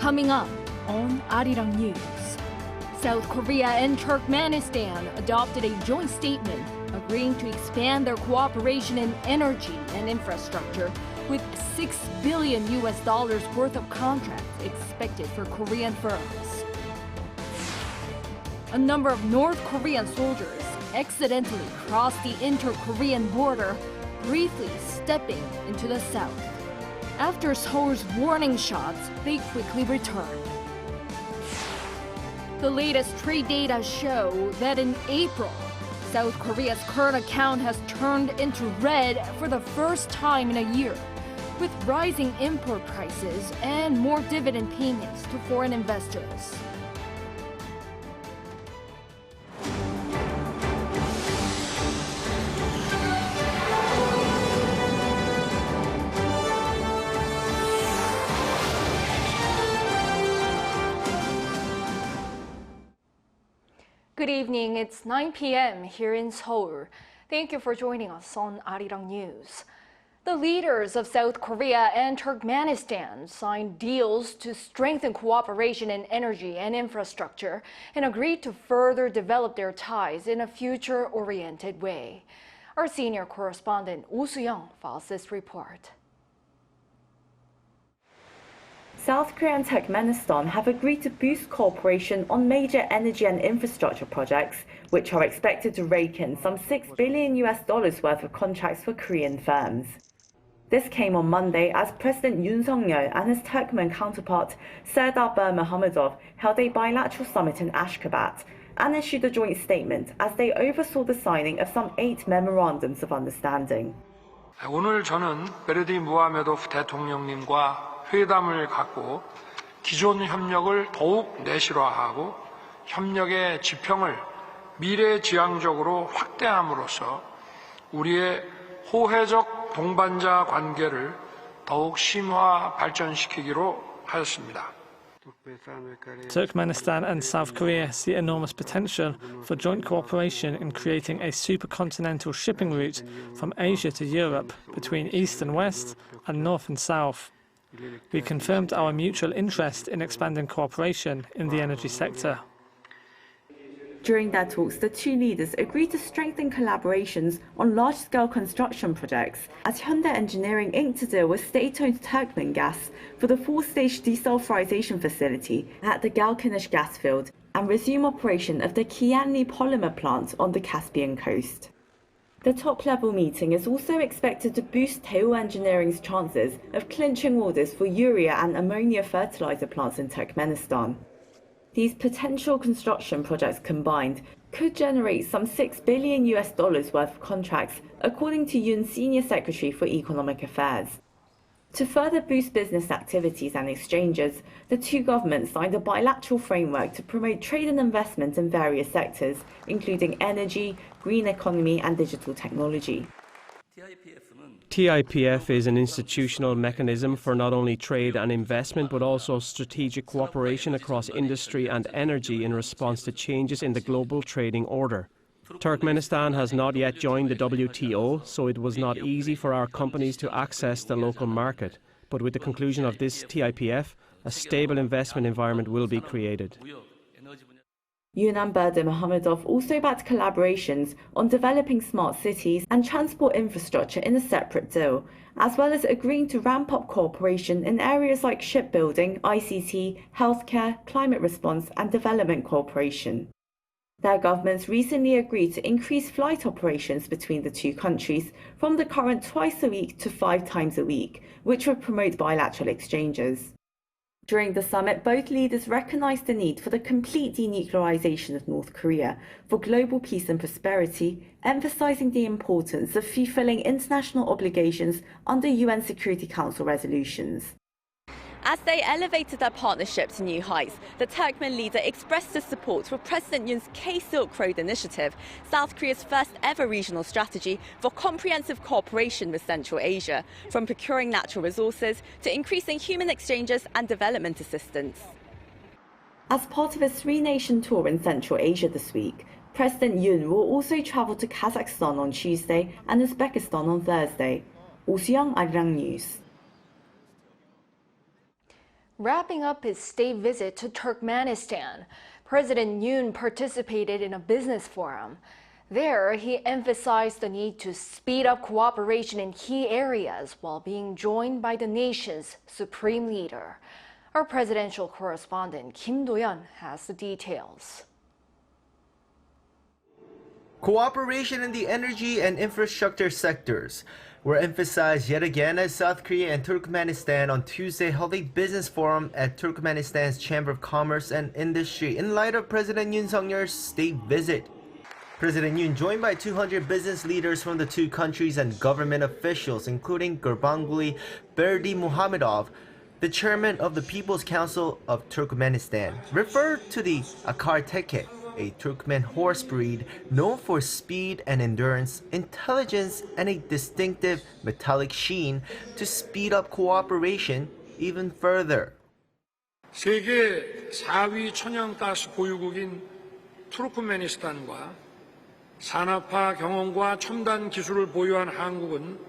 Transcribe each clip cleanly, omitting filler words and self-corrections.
Coming up on Arirang News. South Korea and Turkmenistan adopted a joint statement agreeing to expand their cooperation in energy and infrastructure with $6 billion worth of contracts expected for Korean firms. A number of North Korean soldiers accidentally crossed the inter-Korean border, briefly stepping into the south. After Seoul's warning shots, they quickly returned. The latest trade data show that in April, South Korea's current account has turned into red for the first time in a year, with rising import prices and more dividend payments to foreign investors. Good evening, it's 9 p.m. here in Seoul. Thank you for joining us on Arirang News. The leaders of South Korea and Turkmenistan signed deals to strengthen cooperation in energy and infrastructure and agreed to further develop their ties in a future-oriented way. Our senior correspondent Oh Soo-young files this report. South Korea and Turkmenistan have agreed to boost cooperation on major energy and infrastructure projects, which are expected to rake in some $6 billion worth of contracts for Korean firms. This came on Monday as President Yoon and his Turkmen counterpart Serdar Bermuhamedov held a bilateral summit in Ashgabat and issued a joint statement as they oversaw the signing of some 8 memorandums of understanding. 오늘 저는 베르디 무하메도프 대통령님과 회담을 갖고 기존 협력을 더욱 내실화하고 협력의 지평을 미래지향적으로 확대함으로써 우리의 호혜적 동반자 관계를 더욱 심화 발전시키기로 하였습니다. Turkmenistan and South Korea see enormous potential for joint cooperation in creating a supercontinental shipping route from Asia to Europe between East and West and North and South. We confirmed our mutual interest in expanding cooperation in the energy sector. During their talks, the two leaders agreed to strengthen collaborations on large-scale construction projects, as Hyundai Engineering inked a deal with state-owned Turkmen Gas for the 4-stage desulfurization facility at the Galkanish gas field and resume operation of the Kianli polymer plant on the Caspian coast. The top-level meeting is also expected to boost Daewoo Engineering's chances of clinching orders for urea and ammonia fertilizer plants in Turkmenistan. These potential construction projects combined could generate some $6 billion worth of contracts, according to Yoon's Senior Secretary for Economic Affairs. To further boost business activities and exchanges, the two governments signed a bilateral framework to promote trade and investment in various sectors, including energy, green economy and digital technology. TIPF is an institutional mechanism for not only trade and investment but also strategic cooperation across industry and energy in response to changes in the global trading order. Turkmenistan has not yet joined the WTO, so it was not easy for our companies to access the local market. But with the conclusion of this TIPF, a stable investment environment will be created. Yoon and Bermuhamedov also backed collaborations on developing smart cities and transport infrastructure in a separate deal, as well as agreeing to ramp up cooperation in areas like shipbuilding, ICT, healthcare, climate response and development cooperation. Their governments recently agreed to increase flight operations between the two countries from the current twice a week to 5 times a week, which would promote bilateral exchanges. During the summit, both leaders recognized the need for the complete denuclearization of North Korea for global peace and prosperity, emphasizing the importance of fulfilling international obligations under UN Security Council resolutions. As they elevated their partnership to new heights, the Turkmen leader expressed his support for President Yoon's K-Silk Road initiative, South Korea's first ever regional strategy for comprehensive cooperation with Central Asia, from procuring natural resources to increasing human exchanges and development assistance. As part of his 3-nation tour in Central Asia this week, President Yoon will also travel to Kazakhstan on Tuesday and Uzbekistan on Thursday. Oh Soo-young, Arirang News. Wrapping up his state visit to Turkmenistan, President Yoon participated in a business forum. There, he emphasized the need to speed up cooperation in key areas while being joined by the nation's supreme leader. Our presidential correspondent Kim Do-yeon has the details. Cooperation in the energy and infrastructure sectors were emphasized yet again as South Korea and Turkmenistan on Tuesday held a business forum at Turkmenistan's Chamber of Commerce and Industry in light of President Yoon Suk-yeol's state visit. President Yoon, joined by 200 business leaders from the two countries and government officials, including Gurbanguly Berdimuhamedov, the chairman of the People's Council of Turkmenistan, referred to the Akar Teke, a Turkmen horse breed known for speed and endurance, intelligence, and a distinctive metallic sheen to speed up cooperation even further. 세계 4위 천연가스 보유국인 투르크메니스탄과 산업화 경험과 첨단 기술을 보유한 한국은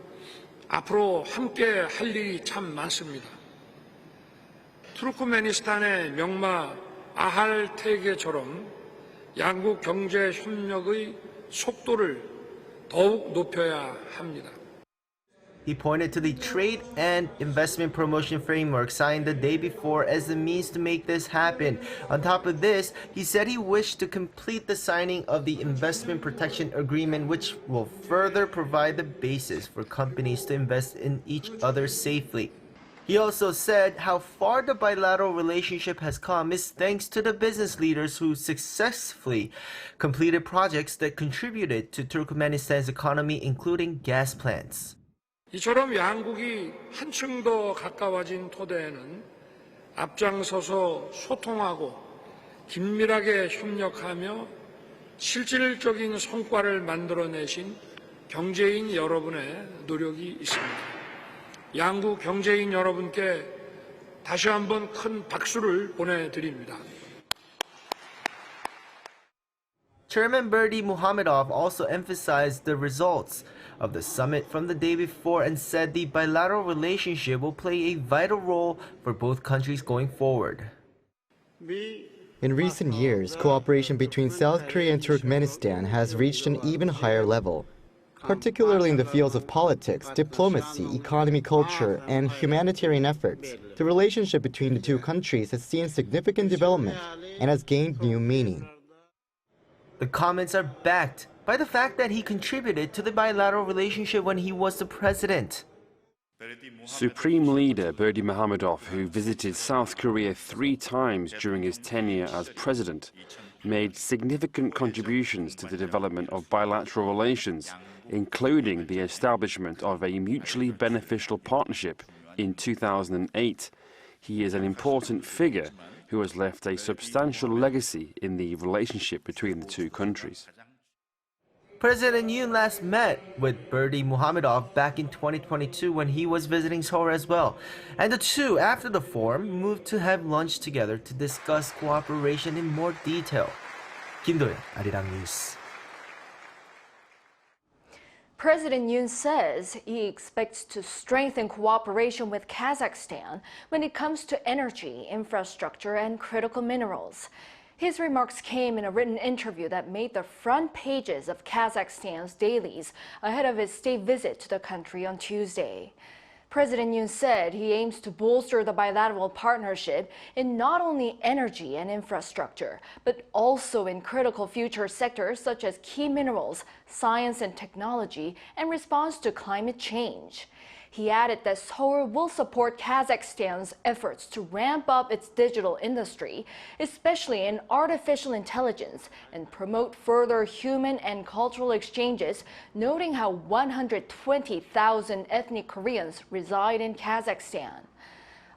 앞으로 함께 할 일이 참 많습니다. 투르크메니스탄의 명마 아할테게처럼 양국 경제 협력의 속도를 더욱 높여야 합니다. He pointed to the Trade and Investment Promotion Framework signed the day before as the means to make this happen. On top of this, he said he wished to complete the signing of the Investment Protection Agreement, which will further provide the basis for companies to invest in each other safely. He also said how far the bilateral relationship has come is thanks to the business leaders who successfully completed projects that contributed to Turkmenistan's economy, including gas plants. 이처럼 양국이 한층 더 가까워진 토대에는 앞장서서 소통하고 긴밀하게 협력하며 실질적인 성과를 만들어내신 경제인 여러분의 노력이 있습니다. 양국 경제인 여러분께 다시 한번 큰 박수를 보내드립니다. Chairman Berdimuhamedov also emphasized the results of the summit from the day before and said the bilateral relationship will play a vital role for both countries going forward. In recent years, cooperation between South Korea and Turkmenistan has reached an even higher level. Particularly in the fields of politics, diplomacy, economy, culture, and humanitarian efforts, the relationship between the two countries has seen significant development and has gained new meaning. The comments are backed by the fact that he contributed to the bilateral relationship when he was the president. Supreme Leader Berdimuhamedov, who visited South Korea 3 times during his tenure as president, made significant contributions to the development of bilateral relations, including the establishment of a mutually beneficial partnership in 2008. He is an important figure who has left a substantial legacy in the relationship between the two countries. President Yoon last met with Berdimuhamedov back in 2022 when he was visiting Seoul as well. And the two, after the forum, moved to have lunch together to discuss cooperation in more detail. Kim Do-yeon, Arirang News. President Yoon says he expects to strengthen cooperation with Kazakhstan when it comes to energy, infrastructure, and critical minerals. His remarks came in a written interview that made the front pages of Kazakhstan's dailies ahead of his state visit to the country on Tuesday. President Yoon said he aims to bolster the bilateral partnership in not only energy and infrastructure, but also in critical future sectors such as key minerals, science and technology, and response to climate change. He added that Seoul will support Kazakhstan's efforts to ramp up its digital industry, especially in artificial intelligence, and promote further human and cultural exchanges, noting how 120,000 ethnic Koreans reside in Kazakhstan.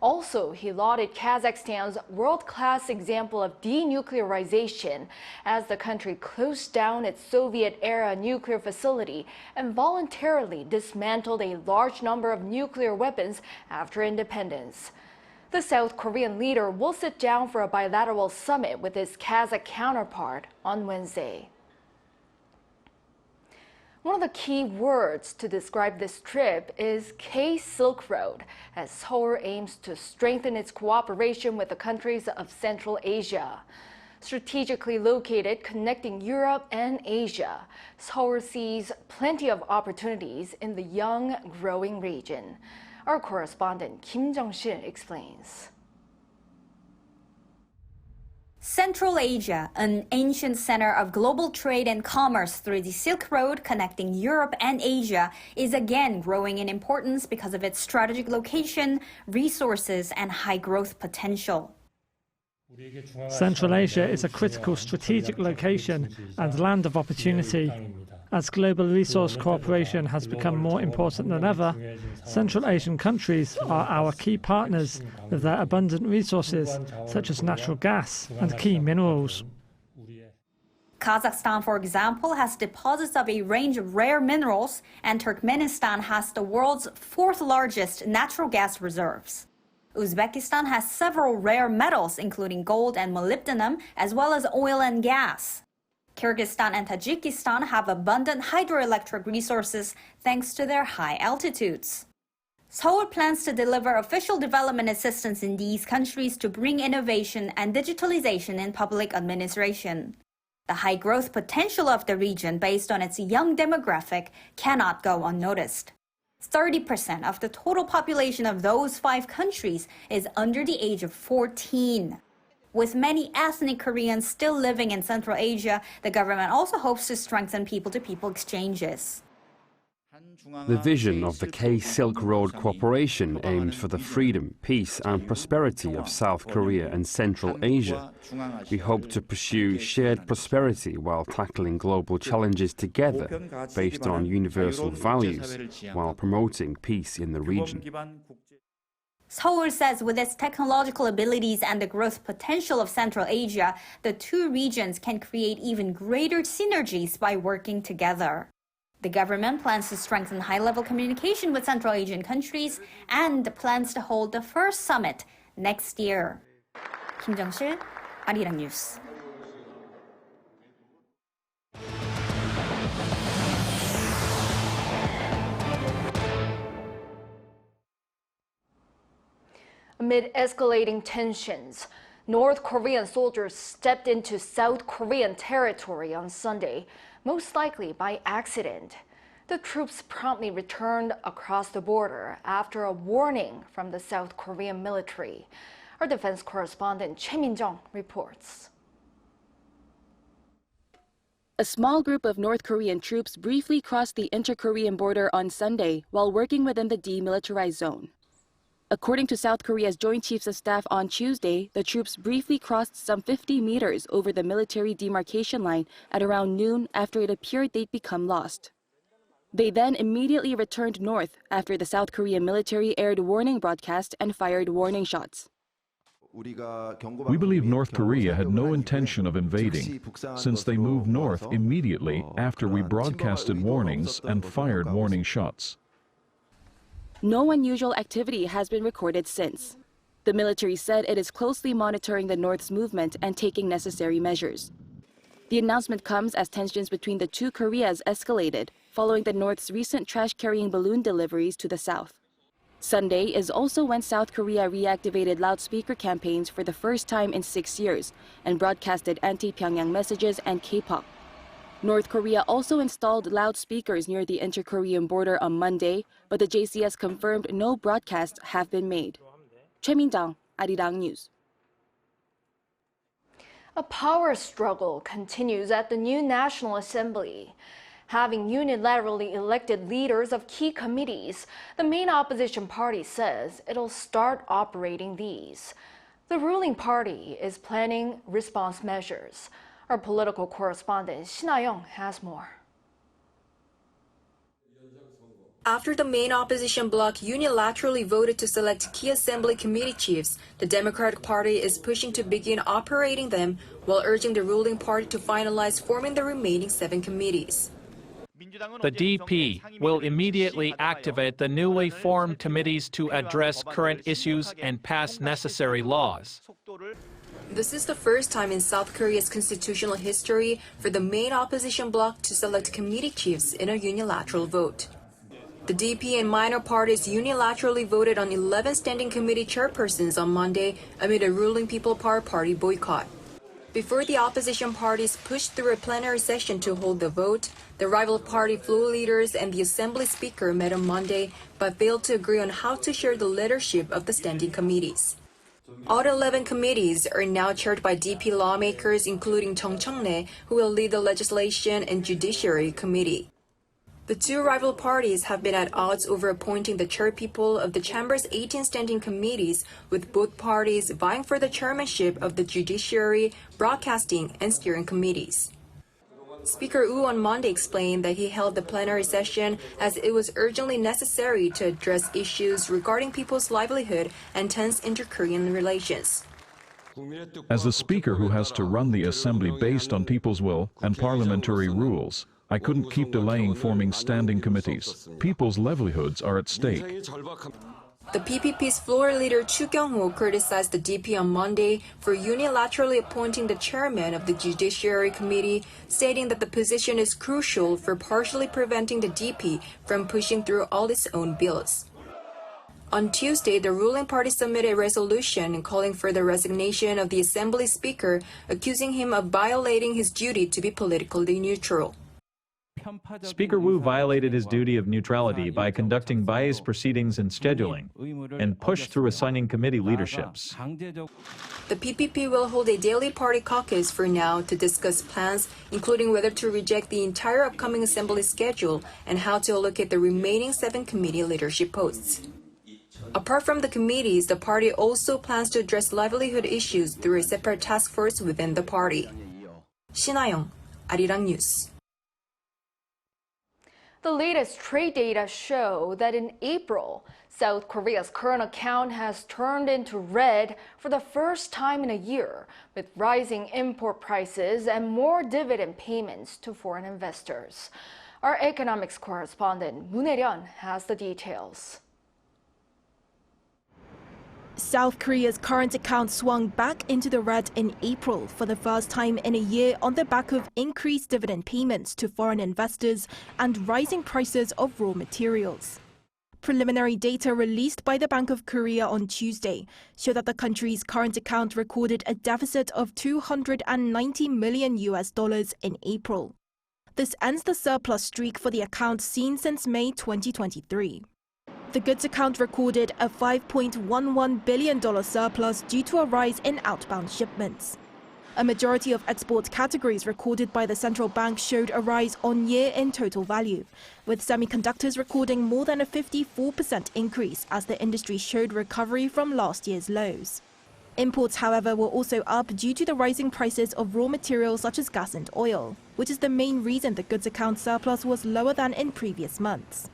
Also, he lauded Kazakhstan's world-class example of denuclearization as the country closed down its Soviet-era nuclear facility and voluntarily dismantled a large number of nuclear weapons after independence. The South Korean leader will sit down for a bilateral summit with his Kazakh counterpart on Wednesday. One of the key words to describe this trip is K-Silk Road, as Seoul aims to strengthen its cooperation with the countries of Central Asia. Strategically located connecting Europe and Asia, Seoul sees plenty of opportunities in the young, growing region. Our correspondent Kim Jung-sil explains. Central Asia, an ancient center of global trade and commerce through the Silk Road connecting Europe and Asia, is again growing in importance because of its strategic location, resources, and high growth potential. Central Asia is a critical strategic location and land of opportunity. As global resource cooperation has become more important than ever, Central Asian countries are our key partners with their abundant resources, such as natural gas and key minerals. Kazakhstan, for example, has deposits of a range of rare minerals, and Turkmenistan has the world's fourth largest natural gas reserves. Uzbekistan has several rare metals, including gold and molybdenum, as well as oil and gas. Kyrgyzstan and Tajikistan have abundant hydroelectric resources thanks to their high altitudes. Seoul plans to deliver official development assistance in these countries to bring innovation and digitalization in public administration. The high growth potential of the region based on its young demographic cannot go unnoticed. 30% of the total population of those 5 countries is under the age of 14. With many ethnic Koreans still living in Central Asia, the government also hopes to strengthen people-to-people exchanges. The vision of the K-Silk Road cooperation aimed for the freedom, peace and prosperity of South Korea and Central Asia. We hope to pursue shared prosperity while tackling global challenges together based on universal values, while promoting peace in the region. Seoul says with its technological abilities and the growth potential of Central Asia, the two regions can create even greater synergies by working together. The government plans to strengthen high-level communication with Central Asian countries and plans to hold the first summit next year. Kim Jung-sil, Arirang News. Amid escalating tensions, North Korean soldiers stepped into South Korean territory on Sunday, most likely by accident. The troops promptly returned across the border after a warning from the South Korean military. Our defense correspondent Choi Min-jung reports. A small group of North Korean troops briefly crossed the inter-Korean border on Sunday while working within the demilitarized zone. According to South Korea's Joint Chiefs of Staff on Tuesday, the troops briefly crossed some 50 meters over the military demarcation line at around noon after it appeared they'd become lost. They then immediately returned north after the South Korean military aired warning broadcasts and fired warning shots. We believe North Korea had no intention of invading, since they moved north immediately after we broadcasted warnings and fired warning shots. No unusual activity has been recorded since. The military said it is closely monitoring the North's movement and taking necessary measures. The announcement comes as tensions between the two Koreas escalated following the North's recent trash-carrying balloon deliveries to the South. Sunday is also when South Korea reactivated loudspeaker campaigns for the first time in 6 years and broadcasted anti-Pyongyang messages and K-pop. North Korea also installed loudspeakers near the inter-Korean border on Monday, but the JCS confirmed no broadcasts have been made. Choi Min-jung, Arirang News. A power struggle continues at the new National Assembly. Having unilaterally elected leaders of key committees, the main opposition party says it'll start operating these. The ruling party is planning response measures. Our political correspondent Shin Ah-young has more. After the main opposition bloc unilaterally voted to select key assembly committee chiefs, the Democratic Party is pushing to begin operating them while urging the ruling party to finalize forming the remaining 7 committees. The DP will immediately activate the newly formed committees to address current issues and pass necessary laws. This is the first time in South Korea's constitutional history for the main opposition bloc to select committee chiefs in a unilateral vote. The DP and minor parties unilaterally voted on 11 standing committee chairpersons on Monday amid a ruling People Power Party boycott. Before the opposition parties pushed through a plenary session to hold the vote, the rival party floor leaders and the assembly speaker met on Monday but failed to agree on how to share the leadership of the standing committees. All 11 committees are now chaired by DP lawmakers, including Chung Chung-nae, who will lead the Legislation and Judiciary Committee. The two rival parties have been at odds over appointing the chairpeople of the Chamber's 18 standing committees, with both parties vying for the chairmanship of the Judiciary, Broadcasting, and Steering Committees. Speaker Woo on Monday explained that he held the plenary session as it was urgently necessary to address issues regarding people's livelihood and tense inter-Korean relations. As the speaker who has to run the assembly based on people's will and parliamentary rules, I couldn't keep delaying forming standing committees. People's livelihoods are at stake. The PPP's floor leader Chu Kyung-ho criticized the DP on Monday for unilaterally appointing the chairman of the Judiciary Committee, stating that the position is crucial for partially preventing the DP from pushing through all its own bills. On Tuesday, the ruling party submitted a resolution calling for the resignation of the Assembly Speaker, accusing him of violating his duty to be politically neutral. Speaker Woo violated his duty of neutrality by conducting biased proceedings and scheduling, and pushed through assigning committee leaderships. The PPP will hold a daily party caucus for now to discuss plans, including whether to reject the entire upcoming assembly schedule and how to allocate the remaining 7 committee leadership posts. Apart from the committees, the party also plans to address livelihood issues through a separate task force within the party. 신하영, Arirang News. The latest trade data show that in April, South Korea's current account has turned into red for the first time in a year, with rising import prices and more dividend payments to foreign investors. Our economics correspondent Moon Hae-ryun has the details. South Korea's current account swung back into the red in April for the first time in a year on the back of increased dividend payments to foreign investors and rising prices of raw materials. Preliminary data released by the Bank of Korea on Tuesday show that the country's current account recorded a deficit of $290 million in April. This ends the surplus streak for the account seen since May 2023. The goods account recorded a $5.11 billion surplus due to a rise in outbound shipments. A majority of export categories recorded by the central bank showed a rise on year in total value, with semiconductors recording more than a 54% increase as the industry showed recovery from last year's lows. Imports, however, were also up due to the rising prices of raw materials such as gas and oil, which is the main reason the goods account surplus was lower than in previous months.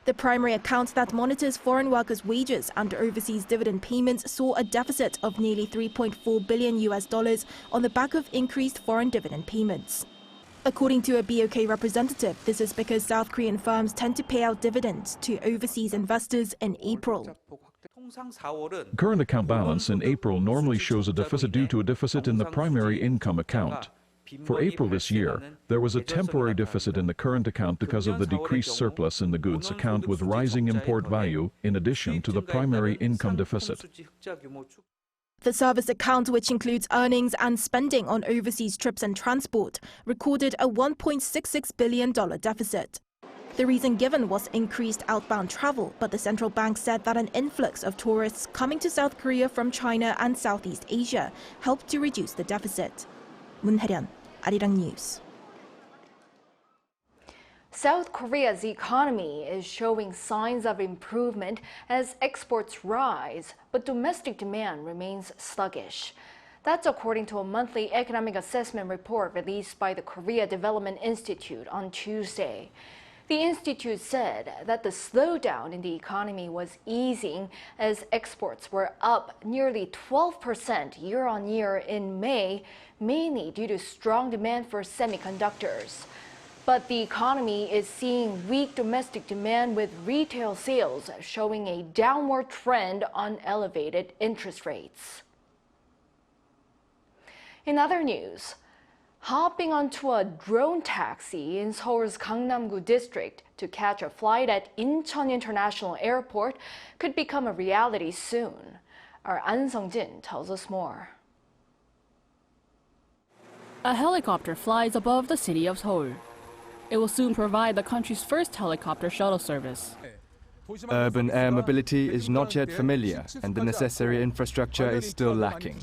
The primary account that monitors foreign workers' wages and overseas dividend payments saw a deficit of nearly $3.4 billion on the back of increased foreign dividend payments. According to a BOK representative, this is because South Korean firms tend to pay out dividends to overseas investors in April. Current account balance in April normally shows a deficit due to a deficit in the primary income account. For April this year, there was a temporary deficit in the current account because of the decreased surplus in the goods account with rising import value in addition to the primary income deficit. The service account, which includes earnings and spending on overseas trips and transport, recorded a $1.66 billion deficit. The reason given was increased outbound travel, but the central bank said that an influx of tourists coming to South Korea from China and Southeast Asia helped to reduce the deficit. Moon Hae-ryun, Arirang News. South Korea's economy is showing signs of improvement as exports rise, but domestic demand remains sluggish. That's according to a monthly economic assessment report released by the Korea Development Institute on Tuesday. The institute said that the slowdown in the economy was easing as exports were up nearly 12% year-on-year in May, mainly due to strong demand for semiconductors. But the economy is seeing weak domestic demand, with retail sales showing a downward trend on elevated interest rates. In other news, hopping onto a drone taxi in Seoul's Gangnam-gu district to catch a flight at Incheon International Airport could become a reality soon. Our An Sung-jin tells us more. A helicopter flies above the city of Seoul. It will soon provide the country's first helicopter shuttle service. Urban air mobility is not yet familiar, and the necessary infrastructure is still lacking.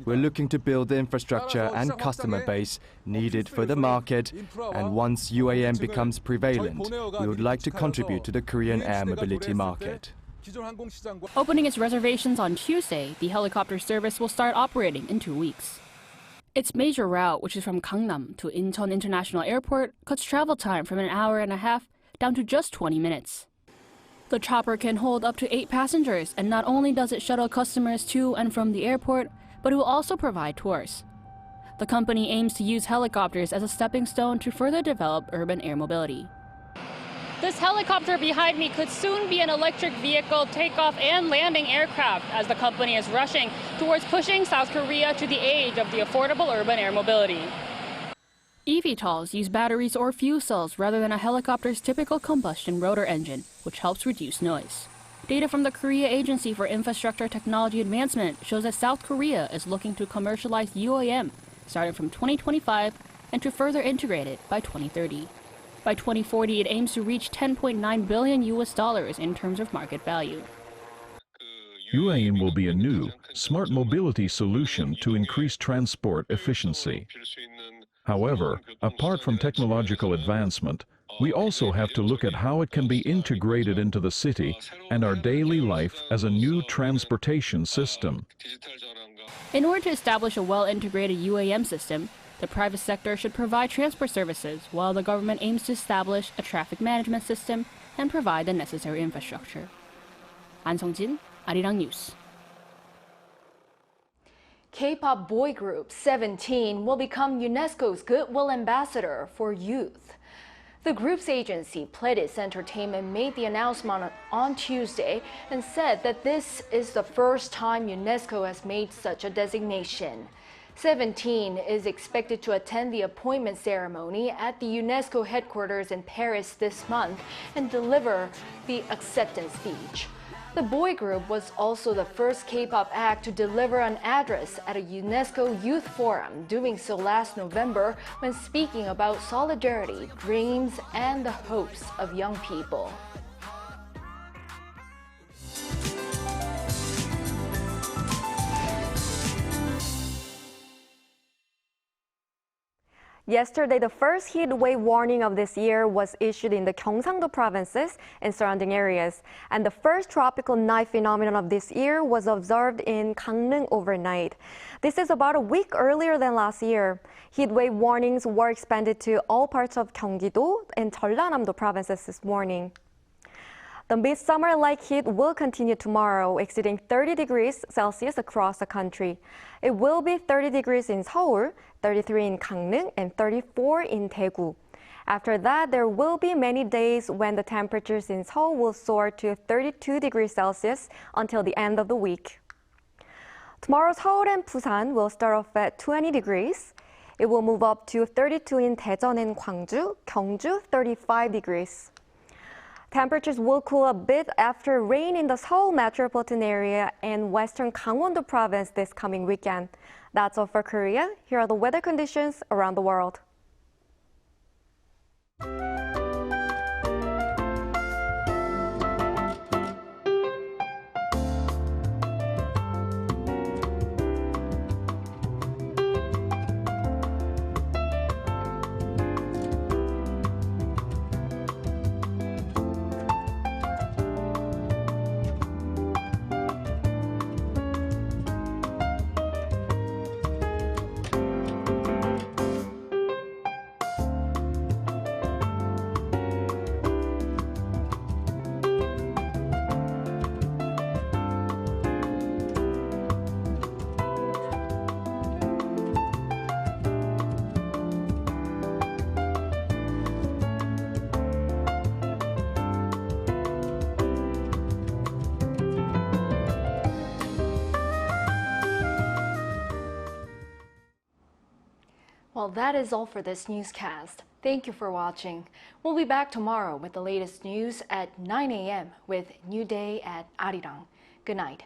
We're looking to build the infrastructure and customer base needed for the market, and once UAM becomes prevalent, we would like to contribute to the Korean air mobility market. Opening its reservations on Tuesday, the helicopter service will start operating in 2 weeks. Its major route, which is from Gangnam to Incheon International Airport, cuts travel time from an hour and a half down to just 20 minutes. The chopper can hold up to 8 passengers, and not only does it shuttle customers to and from the airport, but it will also provide tours. The company aims to use helicopters as a stepping stone to further develop urban air mobility. This helicopter behind me could soon be an electric vehicle takeoff and landing aircraft, as the company is rushing towards pushing South Korea to the age of the affordable urban air mobility. eVTOLs use batteries or fuel cells rather than a helicopter's typical combustion rotor engine, which helps reduce noise. Data from the Korea Agency for Infrastructure Technology Advancement shows that South Korea is looking to commercialize UAM starting from 2025 and to further integrate it by 2030. By 2040, it aims to reach $10.9 billion in terms of market value. UAM will be a new, smart mobility solution to increase transport efficiency. However, apart from technological advancement, we also have to look at how it can be integrated into the city and our daily life as a new transportation system. In order to establish a well-integrated UAM system, the private sector should provide transport services, while the government aims to establish a traffic management system and provide the necessary infrastructure. An Sung-jin, Arirang News. K-pop boy group 17 will become UNESCO's Goodwill Ambassador for Youth. The group's agency, Pledis Entertainment, made the announcement on Tuesday and said that this is the first time UNESCO has made such a designation. 17 is expected to attend the appointment ceremony at the UNESCO headquarters in Paris this month and deliver the acceptance speech. The boy group was also the first K-pop act to deliver an address at a UNESCO Youth Forum, doing so last November when speaking about solidarity, dreams, and the hopes of young people. Yesterday, the first heat wave warning of this year was issued in the Gyeongsang-do provinces and surrounding areas. And the first tropical night phenomenon of this year was observed in Gangneung overnight. This is about a week earlier than last year. Heat wave warnings were expanded to all parts of Gyeonggi-do and Jeollanam-do provinces this morning. The midsummer-like heat will continue tomorrow, exceeding 30 degrees Celsius across the country. It will be 30 degrees in Seoul, 33 in Gangneung, and 34 in Daegu. After that, there will be many days when the temperatures in Seoul will soar to 32 degrees Celsius until the end of the week. Tomorrow, Seoul and Busan will start off at 20 degrees. It will move up to 32 in Daejeon and Gwangju, Gyeongju 35 degrees. Temperatures will cool a bit after rain in the Seoul metropolitan area and western Gangwon-do province this coming weekend. That's all for Korea. Here are the weather conditions around the world. Well, that is all for this newscast. Thank you for watching. We'll be back tomorrow with the latest news at 9 a.m. with New Day at Arirang. Good night.